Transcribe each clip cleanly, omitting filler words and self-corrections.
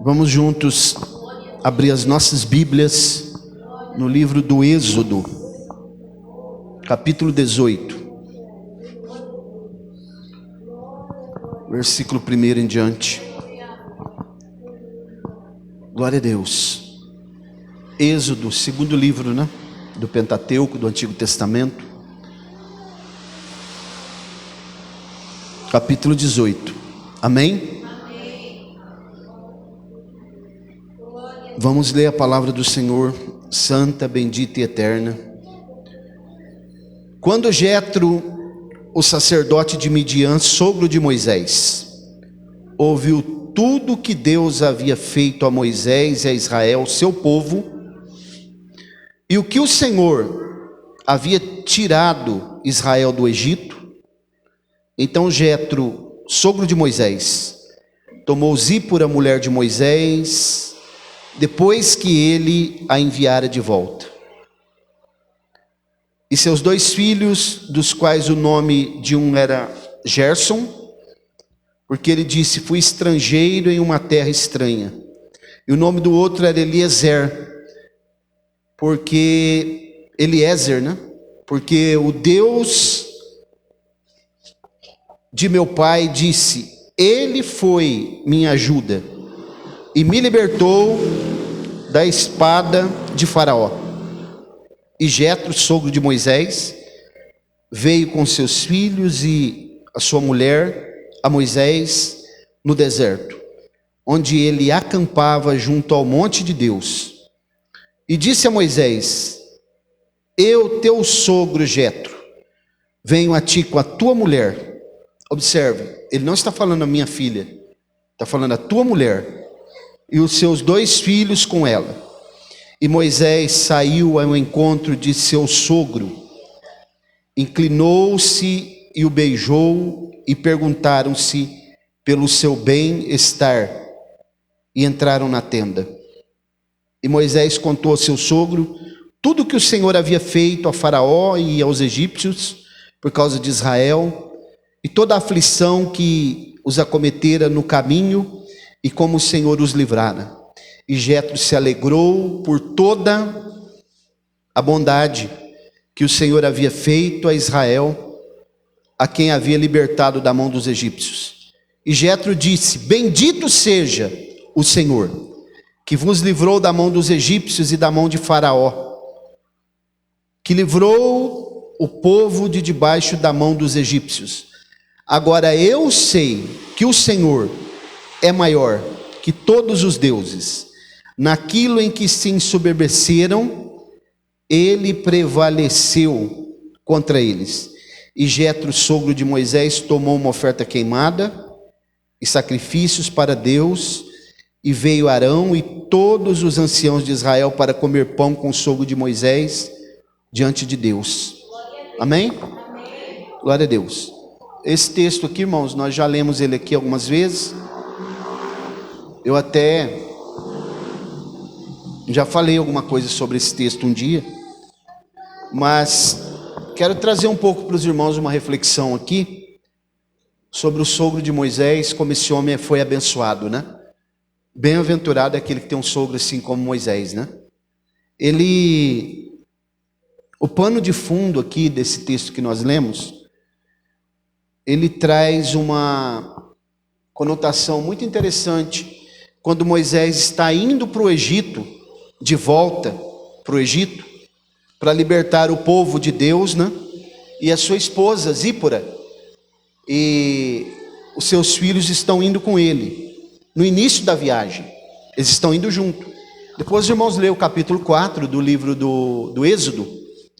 Vamos juntos abrir as nossas Bíblias no livro do Êxodo, capítulo 18, versículo 1 em diante. Glória a Deus. Êxodo, segundo livro, do Pentateuco, do Antigo Testamento, capítulo 18. Amém? Vamos ler a palavra do Senhor, santa, bendita e eterna. Quando Jetro, o sacerdote de Midian, sogro de Moisés, ouviu tudo que Deus havia feito a Moisés e a Israel, seu povo, e o que o Senhor havia tirado Israel do Egito, então Jetro, sogro de Moisés, tomou Zípora, mulher de Moisés, depois que ele a enviara de volta, e seus 2 filhos, dos quais o nome de um era Gerson, porque ele disse: fui estrangeiro em uma terra estranha, e o nome do outro era Eliezer, porque porque o Deus de meu pai disse: ele foi minha ajuda e me libertou da espada de Faraó. E Jetro, sogro de Moisés, veio com seus filhos e a sua mulher a Moisés no deserto, onde ele acampava junto ao monte de Deus, e disse a Moisés: eu, teu sogro Jetro, venho a ti com a tua mulher. Observe, ele não está falando a minha filha, está falando a tua mulher e os seus 2 filhos com ela. E Moisés saiu ao encontro de seu sogro, inclinou-se e o beijou, e perguntaram-se pelo seu bem-estar, e entraram na tenda. E Moisés contou ao seu sogro tudo o que o Senhor havia feito a Faraó e aos egípcios por causa de Israel, e toda a aflição que os acometera no caminho, e como o Senhor os livrara. E Jetro se alegrou por toda a bondade que o Senhor havia feito a Israel, a quem havia libertado da mão dos egípcios. E Jetro disse: bendito seja o Senhor, que vos livrou da mão dos egípcios e da mão de Faraó, que livrou o povo de debaixo da mão dos egípcios. Agora eu sei que o Senhor é maior que todos os deuses. Naquilo em que se ensoberbeceram, ele prevaleceu contra eles. E Jetro, sogro de Moisés, tomou uma oferta queimada e sacrifícios para Deus, e veio Arão e todos os anciãos de Israel para comer pão com o sogro de Moisés diante de Deus. Amém? Glória a Deus. Esse texto aqui, irmãos, nós já lemos ele aqui algumas vezes. Eu até já falei alguma coisa sobre esse texto um dia, mas quero trazer um pouco para os irmãos uma reflexão aqui sobre o sogro de Moisés, como esse homem foi abençoado, Bem-aventurado é aquele que tem um sogro assim como Moisés, O pano de fundo aqui desse texto que nós lemos, ele traz uma conotação muito interessante. Quando Moisés está indo para o Egito, de volta para o Egito, para libertar o povo de Deus, e a sua esposa Zípora e os seus filhos estão indo com ele, no início da viagem, eles estão indo junto. Depois os irmãos lêem o capítulo 4 do livro do Êxodo,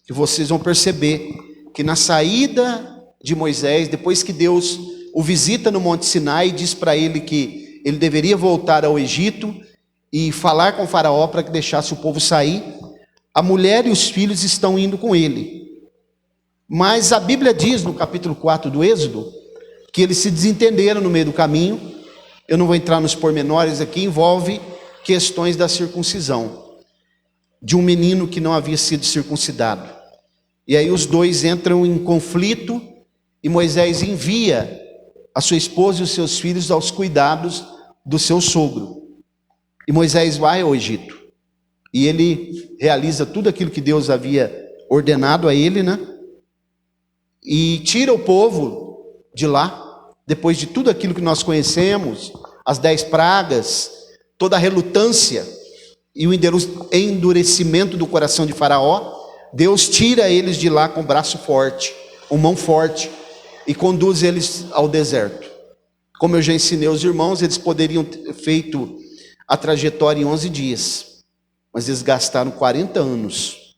que vocês vão perceber que na saída de Moisés, depois que Deus o visita no Monte Sinai e diz para ele que ele deveria voltar ao Egito e falar com o Faraó para que deixasse o povo sair, a mulher e os filhos estão indo com ele. Mas a Bíblia diz no capítulo 4 do Êxodo que eles se desentenderam no meio do caminho. Eu não vou entrar nos pormenores aqui, envolve questões da circuncisão de um menino que não havia sido circuncidado. E aí os dois entram em conflito e Moisés envia a sua esposa e os seus filhos aos cuidados do seu sogro. E Moisés vai ao Egito. E ele realiza tudo aquilo que Deus havia ordenado a ele, né? E tira o povo de lá, depois de tudo aquilo que nós conhecemos, as 10 pragas, toda a relutância e o endurecimento do coração de Faraó, Deus tira eles de lá com o braço forte, com mão forte, e conduz eles ao deserto. Como eu já ensinei aos irmãos, eles poderiam ter feito a trajetória em 11 dias, mas eles gastaram 40 anos.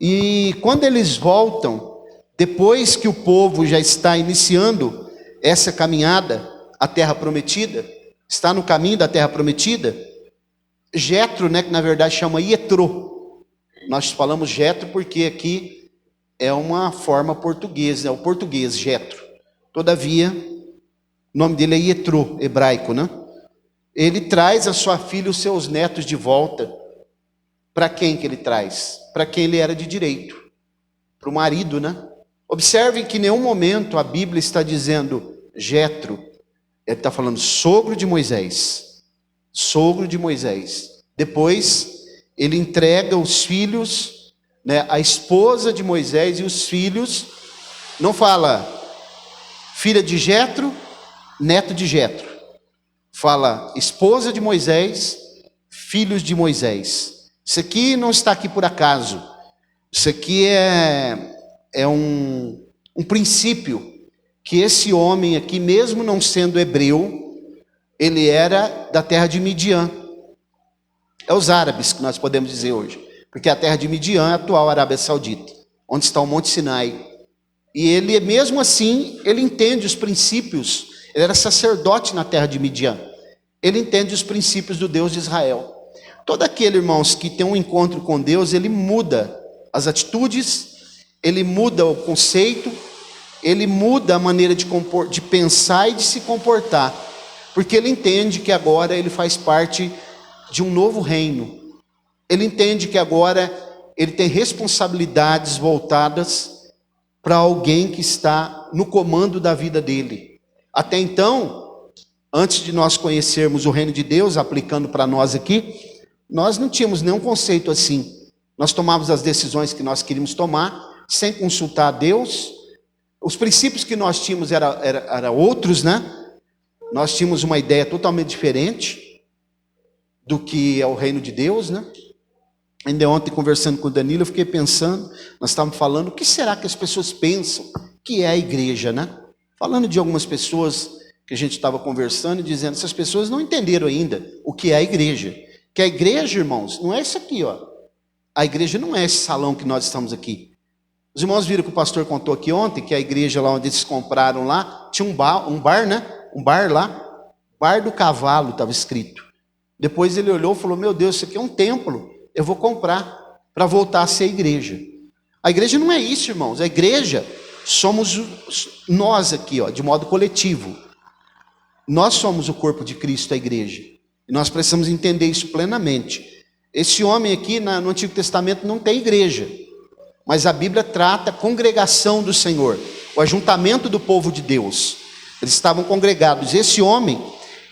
E quando eles voltam, depois que o povo já está iniciando essa caminhada, a terra prometida, está no caminho da terra prometida, Jetro, né, que na verdade chama Ietro, nós falamos Jetro porque aqui é uma forma portuguesa, é o português Jetro, todavia o nome dele é Ietro, hebraico, né? Ele traz a sua filha e os seus netos de volta. Para quem que ele traz? Para quem ele era de direito, para o marido, né? Observem que em nenhum momento a Bíblia está dizendo Jetro, ele está falando sogro de Moisés, sogro de Moisés. Depois ele entrega os filhos, né, a esposa de Moisés e os filhos, não fala filha de Jetro, neto de Jetro, fala esposa de Moisés, filhos de Moisés. Isso aqui não está aqui por acaso, isso aqui é um princípio, que esse homem aqui, mesmo não sendo hebreu, ele era da terra de Midian. É os árabes que nós podemos dizer hoje, porque a terra de Midian é a atual Arábia Saudita, onde está o Monte Sinai. E ele, mesmo assim, ele entende os princípios, ele era sacerdote na terra de Midian, ele entende os princípios do Deus de Israel. Todo aquele, irmãos, que tem um encontro com Deus, ele muda as atitudes, ele muda o conceito, ele muda a maneira de pensar e de se comportar, porque ele entende que agora ele faz parte de um novo reino, ele entende que agora ele tem responsabilidades voltadas para alguém que está no comando da vida dele. Até então, antes de nós conhecermos o reino de Deus, aplicando para nós aqui, nós não tínhamos nenhum conceito assim, nós tomávamos as decisões que nós queríamos tomar, sem consultar a Deus. Os princípios que nós tínhamos eram outros, né? Nós tínhamos uma ideia totalmente diferente do que é o reino de Deus, né? Ainda ontem, conversando com o Danilo, eu fiquei pensando, nós estávamos falando, o que será que as pessoas pensam que é a igreja, né? Falando de algumas pessoas que a gente estava conversando e dizendo, essas pessoas não entenderam ainda o que é a igreja. Que a igreja, irmãos, não é isso aqui, ó. A igreja não é esse salão que nós estamos aqui. Os irmãos viram que o pastor contou aqui ontem, que a igreja lá onde eles compraram lá, tinha um bar, né? Um bar lá, Bar do Cavalo estava escrito. Depois ele olhou e falou, meu Deus, isso aqui é um templo, eu vou comprar para voltar a ser a igreja. A igreja não é isso, irmãos, a igreja somos nós aqui, ó, de modo coletivo. Nós somos o corpo de Cristo, a igreja. E nós precisamos entender isso plenamente. Esse homem aqui no Antigo Testamento não tem igreja, mas a Bíblia trata a congregação do Senhor, o ajuntamento do povo de Deus. Eles estavam congregados. Esse homem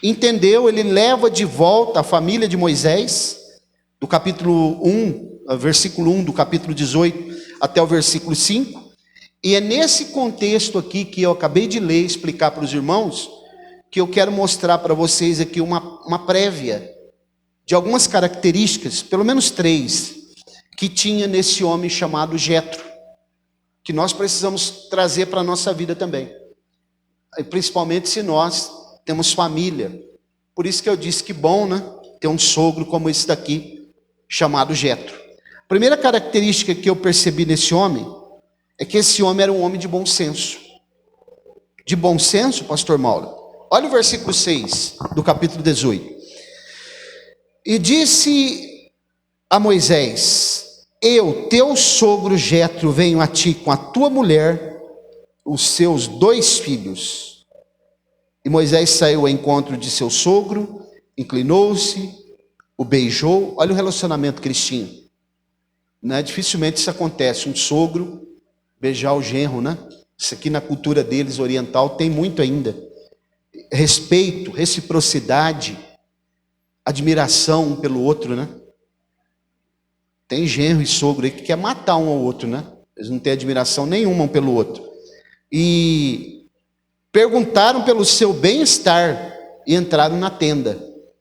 entendeu, ele leva de volta a família de Moisés, do capítulo 1, versículo 1 do capítulo 18 até o versículo 5, e é nesse contexto aqui que eu acabei de ler e explicar para os irmãos, que eu quero mostrar para vocês aqui uma prévia de algumas características, pelo menos 3, que tinha nesse homem chamado Jetro, que nós precisamos trazer para a nossa vida também, principalmente se nós temos família. Por isso que eu disse que bom, né, ter um sogro como esse daqui, chamado Jetro. A primeira característica que eu percebi nesse homem, é que esse homem era um homem de bom senso. De bom senso, pastor Mauro? Olha o versículo 6 do capítulo 18. E disse a Moisés, eu, teu sogro Jetro, venho a ti com a tua mulher, os seus 2 filhos. E Moisés saiu ao encontro de seu sogro, inclinou-se, o beijou. Olha o relacionamento cristão, né? Dificilmente isso acontece, um sogro beijar o genro, né? Isso aqui na cultura deles oriental tem muito ainda. respeito, reciprocidade, admiração um pelo outro, né? Tem genro e sogro aí que quer matar um ao outro, né? Eles não têm admiração nenhuma um pelo outro. E perguntaram pelo seu bem-estar e entraram na tenda.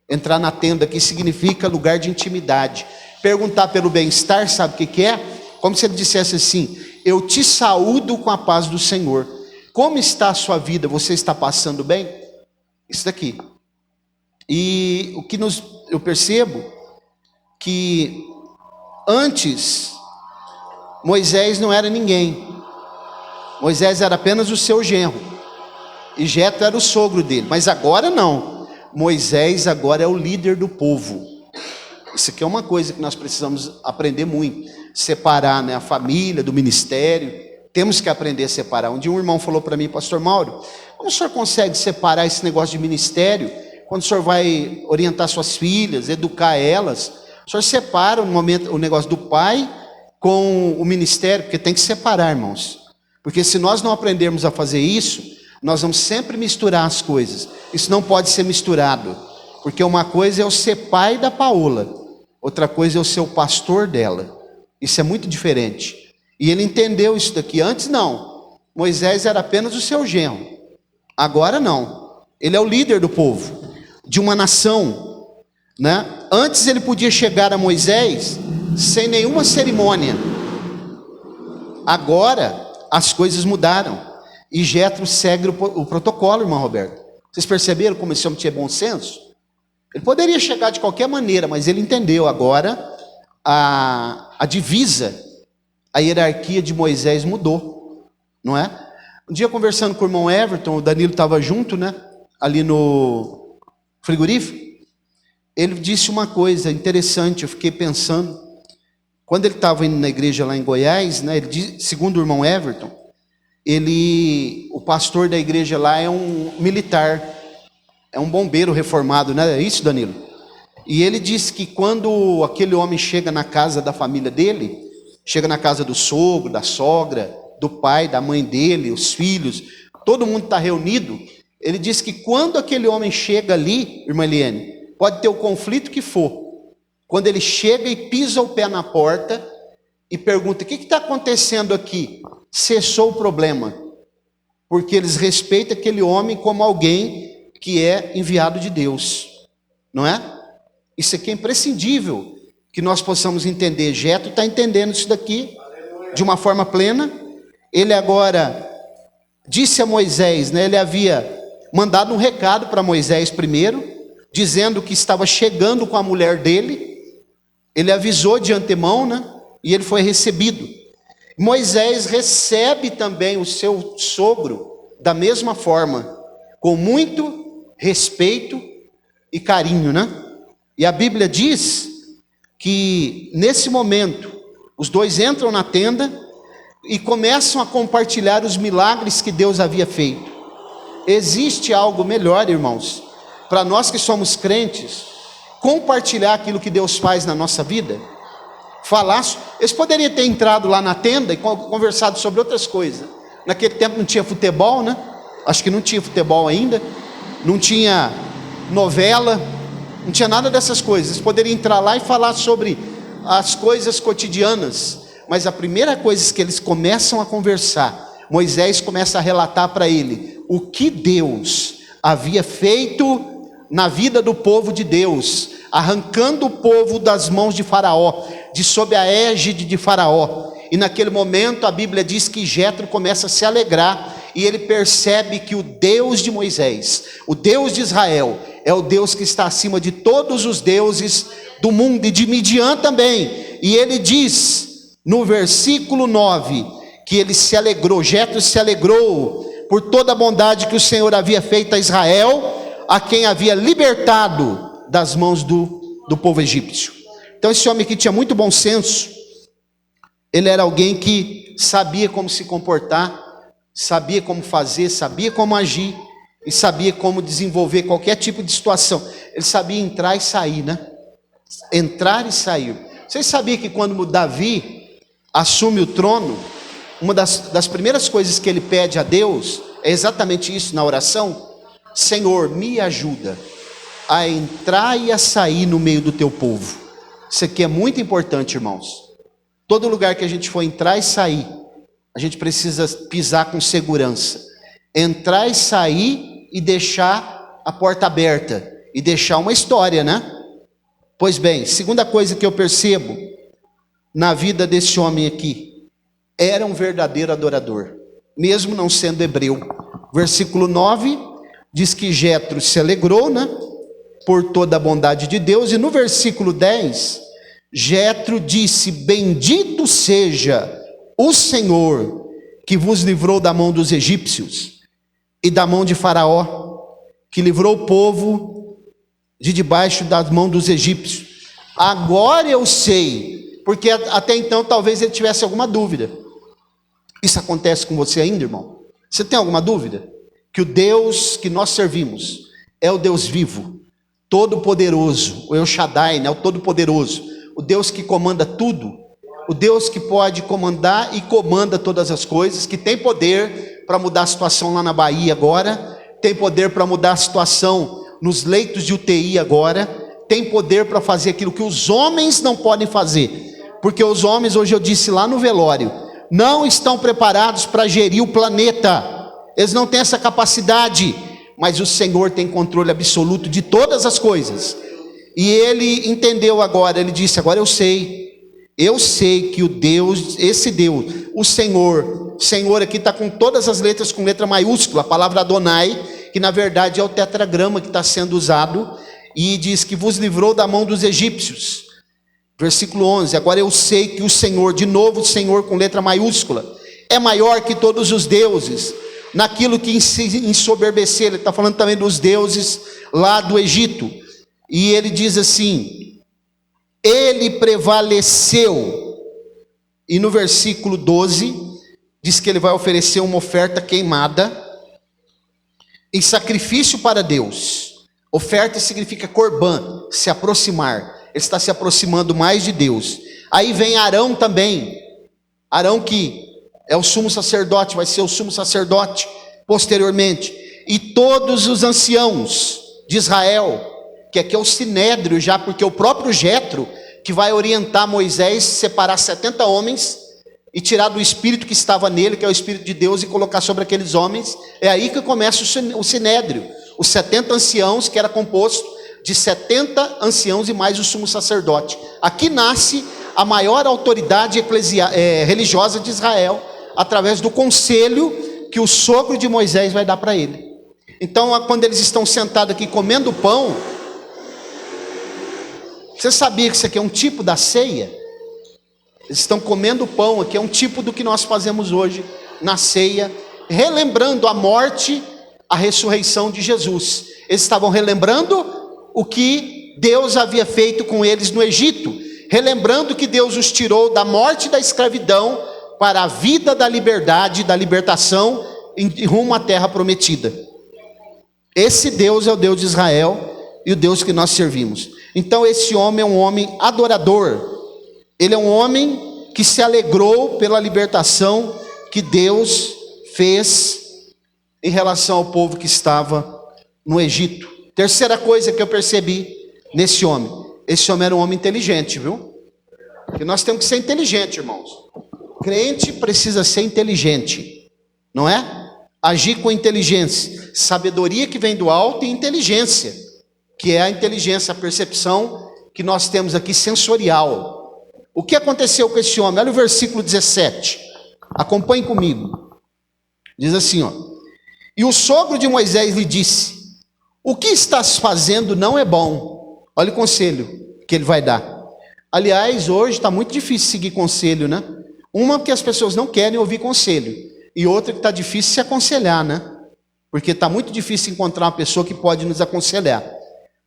Entrar na tenda aqui significa lugar de intimidade. Perguntar pelo bem-estar, sabe o que é? Como se ele dissesse assim: eu te saúdo com a paz do Senhor. Como está a sua vida? Você está passando bem? Isso daqui. E o que eu percebo que antes Moisés não era ninguém. Moisés era apenas o seu genro. E Jetro era o sogro dele. Mas agora não. Moisés agora é o líder do povo. Isso aqui é uma coisa que nós precisamos aprender muito. Separar, né, a família do ministério. Temos que aprender a separar. Um dia um irmão falou para mim: pastor Mauro, como o senhor consegue separar esse negócio de ministério? Quando o senhor vai orientar suas filhas, educar elas, o senhor separa no momento o negócio do pai com o ministério? Porque tem que separar, irmãos. Porque se nós não aprendermos a fazer isso, nós vamos sempre misturar as coisas. Isso não pode ser misturado. Porque uma coisa é eu ser pai da Paola, outra coisa é eu ser o pastor dela. Isso é muito diferente. E ele entendeu isso daqui. Antes não. Moisés era apenas o seu genro. Agora não. Ele é o líder do povo, de uma nação, né? Antes ele podia chegar a Moisés sem nenhuma cerimônia. Agora as coisas mudaram. E Jetro segue o protocolo, irmão Roberto. Vocês perceberam como esse homem tinha bom senso? Ele poderia chegar de qualquer maneira, mas ele entendeu agora a divisa, a hierarquia de Moisés mudou, não é? Um dia conversando com o irmão Everton, o Danilo estava junto, né? Ali no frigorífico. Ele disse uma coisa interessante, eu fiquei pensando. Quando ele estava indo na igreja lá em Goiás, né? Ele disse, segundo o irmão Everton, o pastor da igreja lá é um militar, é um bombeiro reformado, não é isso, Danilo? E ele disse que quando aquele homem chega na casa da família dele, chega na casa do sogro, da sogra, do pai, da mãe dele, os filhos, todo mundo está reunido. Ele disse que quando aquele homem chega ali, irmã Eliane, pode ter o conflito que for, quando ele chega e pisa o pé na porta e pergunta: o que está acontecendo aqui? Cessou o problema, porque eles respeitam aquele homem como alguém que é enviado de Deus, não é? Isso aqui é imprescindível que nós possamos entender. Jetro está entendendo isso daqui de uma forma plena. Ele agora disse a Moisés, né? Ele havia mandado um recado para Moisés primeiro, dizendo que estava chegando com a mulher dele. Ele avisou de antemão, né? E ele foi recebido. Moisés recebe também o seu sogro da mesma forma, com muito respeito e carinho, né? E a Bíblia diz que nesse momento os dois entram na tenda e começam a compartilhar os milagres que Deus havia feito. Existe algo melhor, irmãos, para nós que somos crentes, compartilhar aquilo que Deus faz na nossa vida? Falar, eles poderiam ter entrado lá na tenda e conversado sobre outras coisas. Naquele tempo não tinha futebol, né? Acho que não tinha futebol ainda, não tinha novela, não tinha nada dessas coisas. Eles poderiam entrar lá e falar sobre as coisas cotidianas, mas a primeira coisa que eles começam a conversar, Moisés começa a relatar para ele o que Deus havia feito na vida do povo de Deus, arrancando o povo das mãos de Faraó, de sob a égide de Faraó. E naquele momento a Bíblia diz que Jetro começa a se alegrar, e ele percebe que o Deus de Moisés, o Deus de Israel, é o Deus que está acima de todos os deuses do mundo, e de Midian também. E ele diz no versículo 9 que ele se alegrou, Jetro se alegrou por toda a bondade que o Senhor havia feito a Israel, a quem havia libertado das mãos do povo egípcio. Então esse homem aqui tinha muito bom senso. Ele era alguém que sabia como se comportar, sabia como fazer, sabia como agir, e sabia como desenvolver qualquer tipo de situação. Ele sabia entrar e sair, né? Entrar e sair. Vocês sabiam que quando Davi assume o trono, uma das primeiras coisas que ele pede a Deus é exatamente isso na oração? Senhor, me ajuda a entrar e a sair no meio do teu povo. Isso aqui é muito importante, irmãos. Todo lugar que a gente for entrar e sair, a gente precisa pisar com segurança. Entrar e sair e deixar a porta aberta. E deixar uma história, né? Pois bem, segunda coisa que eu percebo na vida desse homem aqui, era um verdadeiro adorador, mesmo não sendo hebreu. Versículo 9 diz que Jetro se alegrou, né, por toda a bondade de Deus. E no versículo 10, Jetro disse: bendito seja o Senhor que vos livrou da mão dos egípcios e da mão de Faraó, que livrou o povo de debaixo da mão dos egípcios. Agora eu sei, porque até então talvez ele tivesse alguma dúvida. Isso acontece com você ainda, irmão? Você tem alguma dúvida? Que o Deus que nós servimos é o Deus vivo, todo-poderoso, o El Shaddai, né? O todo-poderoso, o Deus que comanda tudo, o Deus que pode comandar e comanda todas as coisas, que tem poder para mudar a situação lá na Bahia agora, tem poder para mudar a situação nos leitos de UTI agora, tem poder para fazer aquilo que os homens não podem fazer, porque os homens, hoje eu disse lá no velório, não estão preparados para gerir o planeta, eles não têm essa capacidade, mas o Senhor tem controle absoluto de todas as coisas, e ele entendeu agora, ele disse: agora eu sei que o Deus, esse Deus, o Senhor aqui está com todas as letras com letra maiúscula, a palavra Adonai, que na verdade é o tetragrama que está sendo usado, e diz que vos livrou da mão dos egípcios. Versículo 11, agora eu sei que o Senhor, de novo o Senhor com letra maiúscula, é maior que todos os deuses, naquilo que ensoberbecer. Ele está falando também dos deuses lá do Egito, e ele diz assim: ele prevaleceu. E no versículo 12, diz que ele vai oferecer uma oferta queimada, em sacrifício para Deus. Oferta significa corban, se aproximar. Ele está se aproximando mais de Deus. Aí vem Arão também. Arão que é o sumo sacerdote, vai ser o sumo sacerdote posteriormente. E todos os anciãos de Israel, que aqui é o sinédrio já, porque o próprio Jetro, que vai orientar Moisés, separar 70 homens e tirar do espírito que estava nele, que é o espírito de Deus, e colocar sobre aqueles homens. É aí que começa o sinédrio, os 70 anciãos, que era composto de 70 anciãos e mais o sumo sacerdote. Aqui nasce a maior autoridade religiosa de Israel, através do conselho que o sogro de Moisés vai dar para ele. Então, quando eles estão sentados aqui comendo pão, você sabia que isso aqui é um tipo da ceia? Eles estão comendo pão aqui, é um tipo do que nós fazemos hoje na ceia, relembrando a morte, a ressurreição de Jesus. Eles estavam relembrando o que Deus havia feito com eles no Egito, relembrando que Deus os tirou da morte e da escravidão para a vida da liberdade, da libertação, em rumo à terra prometida. Esse Deus é o Deus de Israel e o Deus que nós servimos. Então esse homem é um homem adorador. Ele é um homem que se alegrou pela libertação que Deus fez em relação ao povo que estava no Egito. Terceira coisa que eu percebi nesse homem: esse homem era um homem inteligente, viu? Porque nós temos que ser inteligente, irmãos. Crente precisa ser inteligente, não é? Agir com inteligência, sabedoria que vem do alto, e inteligência, que é a inteligência, a percepção que nós temos aqui sensorial. O que aconteceu com esse homem? Olha o versículo 17, acompanhe comigo. Diz assim, ó: e o sogro de Moisés lhe disse: o que estás fazendo não é bom. Olha o conselho que ele vai dar. Aliás, hoje está muito difícil seguir conselho, né? Uma, porque as pessoas não querem ouvir conselho, e outra, que está difícil se aconselhar, né? Porque está muito difícil encontrar uma pessoa que pode nos aconselhar.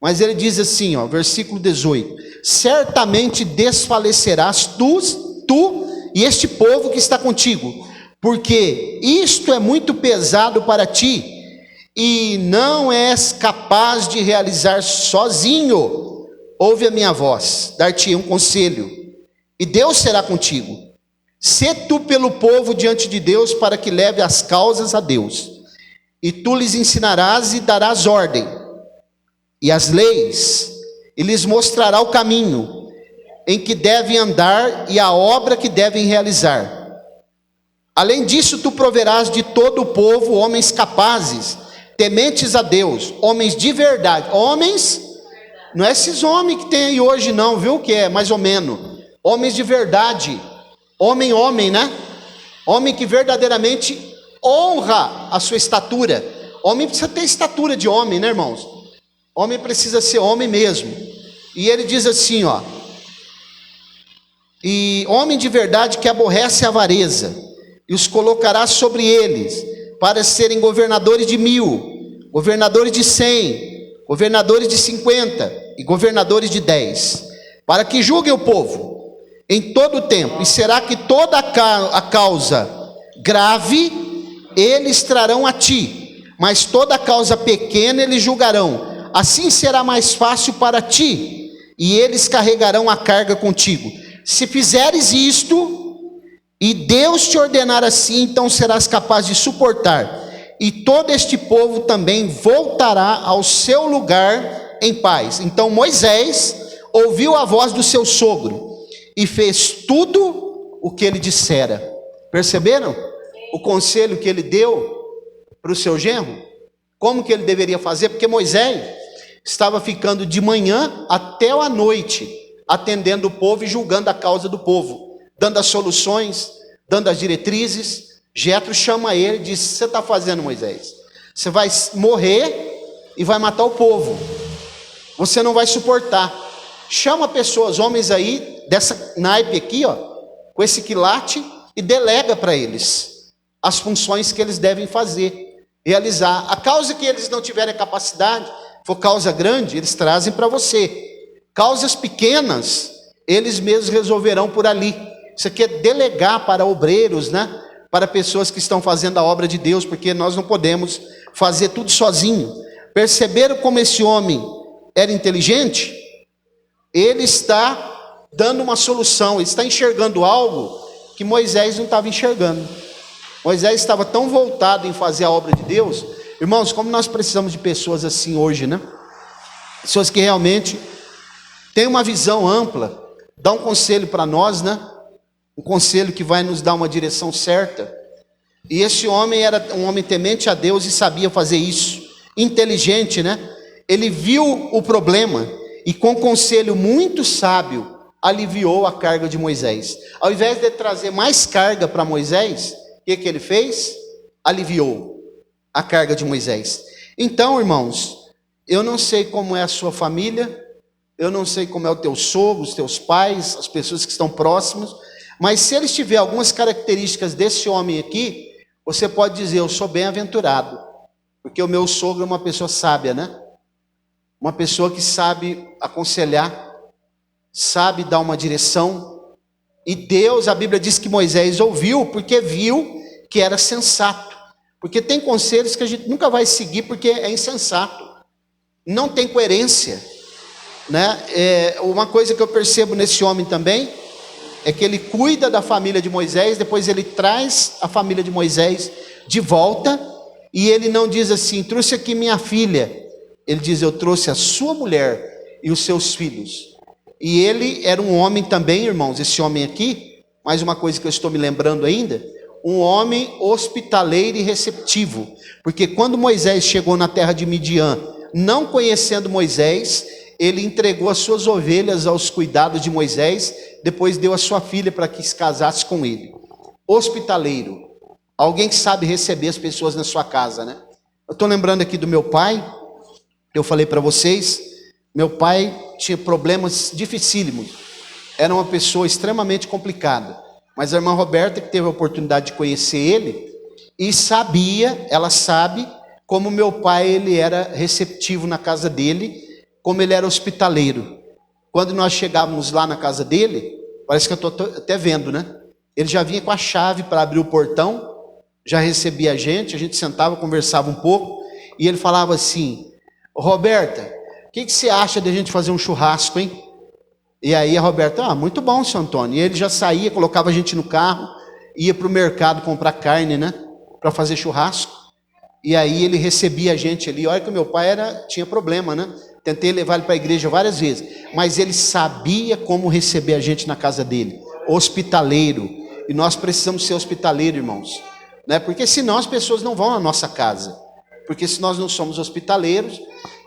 Mas ele diz assim, ó, versículo 18: certamente desfalecerás tu e este povo que está contigo, porque isto é muito pesado para ti, e não és capaz de realizar sozinho. Ouve a minha voz, dar-te um conselho, e Deus será contigo. Sê tu pelo povo diante de Deus, para que leve as causas a Deus. e tu lhes ensinarás e darás ordem, e as leis, e lhes mostrará o caminho em que devem andar e a obra que devem realizar. Além disso, tu proverás de todo o povo homens capazes, tementes a Deus, homens de verdade. Homens, não é esses homens que tem aí hoje não, viu, que é mais ou menos. Homens de verdade, homem, né? Homem que verdadeiramente honra a sua estatura. Homem precisa ter estatura de homem, né, irmãos? Homem precisa ser homem mesmo. E ele diz assim, ó: e homem de verdade que aborrece a avareza, e os colocará sobre eles, para serem governadores de 1000, governadores de 100, governadores de 50 e governadores de 10, para que julguem o povo em todo o tempo. E será que toda a causa grave eles trarão a ti, mas toda a causa pequena eles julgarão. Assim será mais fácil para ti, e eles carregarão a carga contigo. Se fizeres isto, e Deus te ordenar assim, então serás capaz de suportar, e todo este povo também voltará ao seu lugar em paz. Então Moisés ouviu a voz do seu sogro, e fez tudo o que ele dissera. Perceberam o conselho que ele deu para o seu genro? Como que ele deveria fazer? Porque Moisés estava ficando de manhã até a noite, atendendo o povo e julgando a causa do povo, dando as soluções, dando as diretrizes. Jetro chama ele e diz: o que você está fazendo, Moisés? Você vai morrer e vai matar o povo, você não vai suportar. Chama pessoas, homens aí, dessa naipe aqui, ó, com esse quilate, e delega para eles as funções que eles devem fazer, realizar. A causa que eles não tiverem capacidade, for causa grande, eles trazem para você. Causas pequenas, eles mesmos resolverão por ali. Isso aqui é delegar para obreiros, né? Para pessoas que estão fazendo a obra de Deus, porque nós não podemos fazer tudo sozinho. Perceberam como esse homem era inteligente? Ele está dando uma solução, ele está enxergando algo que Moisés não estava enxergando. Moisés estava tão voltado em fazer a obra de Deus. Irmãos, como nós precisamos de pessoas assim hoje, né? Pessoas que realmente têm uma visão ampla, dá um conselho para nós, né? Um conselho que vai nos dar uma direção certa. E esse homem era um homem temente a Deus e sabia fazer isso. Inteligente, né? Ele viu o problema e com conselho muito sábio aliviou a carga de Moisés. Ao invés de trazer mais carga para Moisés, o que ele fez? Aliviou a carga de Moisés. Então, irmãos, eu não sei como é a sua família, eu não sei como é o teu sogro, os teus pais, as pessoas que estão próximas, mas se eles tiverem algumas características desse homem aqui, você pode dizer: eu sou bem-aventurado, porque o meu sogro é uma pessoa sábia, né? Uma pessoa que sabe aconselhar, sabe dar uma direção. E Deus, a Bíblia diz que Moisés ouviu porque viu que era sensato. Porque tem conselhos que a gente nunca vai seguir porque é insensato, não tem coerência, né? Uma coisa que eu percebo nesse homem também é que ele cuida da família de Moisés, depois ele traz a família de Moisés de volta, e ele não diz assim: trouxe aqui minha filha. Ele diz: eu trouxe a sua mulher e os seus filhos. E ele era um homem também, irmãos, esse homem aqui, mais uma coisa que eu estou me lembrando ainda, um homem hospitaleiro e receptivo, porque quando Moisés chegou na terra de Midian, não conhecendo Moisés, ele entregou as suas ovelhas aos cuidados de Moisés, depois deu a sua filha para que se casasse com ele. Hospitaleiro, alguém que sabe receber as pessoas na sua casa, né? Eu estou lembrando aqui do meu pai, eu falei para vocês, meu pai tinha problemas dificílimos, era uma pessoa extremamente complicada, mas a irmã Roberta, que teve a oportunidade de conhecer ele, e sabia, ela sabe, como meu pai ele era receptivo na casa dele, como ele era hospitaleiro. Quando nós chegávamos lá na casa dele, parece que eu estou até vendo, né? Ele já vinha com a chave para abrir o portão, já recebia a gente sentava, conversava um pouco, e ele falava assim: Roberta, o que você acha de a gente fazer um churrasco, hein? E aí a Roberta: muito bom, seu Antônio. E ele já saía, colocava a gente no carro, ia para o mercado comprar carne, né? Para fazer churrasco. E aí ele recebia a gente ali. Olha que o meu pai tinha problema, né? Tentei levar ele para a igreja várias vezes, mas ele sabia como receber a gente na casa dele. Hospitaleiro. E nós precisamos ser hospitaleiros, irmãos, né? Porque senão as pessoas não vão à nossa casa. Porque se nós não somos hospitaleiros,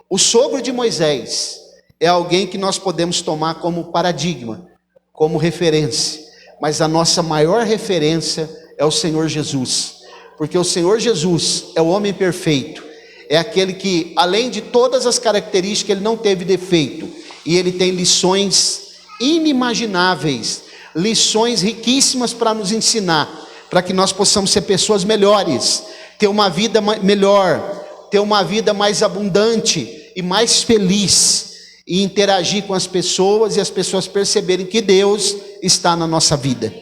o sogro de Moisés é alguém que nós podemos tomar como paradigma, como referência. Mas a nossa maior referência é o Senhor Jesus. Porque o Senhor Jesus é o homem perfeito. É aquele que, além de todas as características, ele não teve defeito. E ele tem lições inimagináveis, lições riquíssimas para nos ensinar, para que nós possamos ser pessoas melhores, ter uma vida melhor, ter uma vida mais abundante e mais feliz, e interagir com as pessoas, e as pessoas perceberem que Deus está na nossa vida.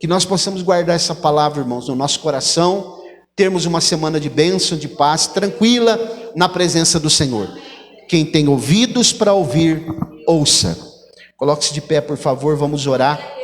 Que nós possamos guardar essa palavra, irmãos, no nosso coração, termos uma semana de bênção, de paz, tranquila, na presença do Senhor. Quem tem ouvidos para ouvir, ouça. Coloque-se de pé, por favor, vamos orar.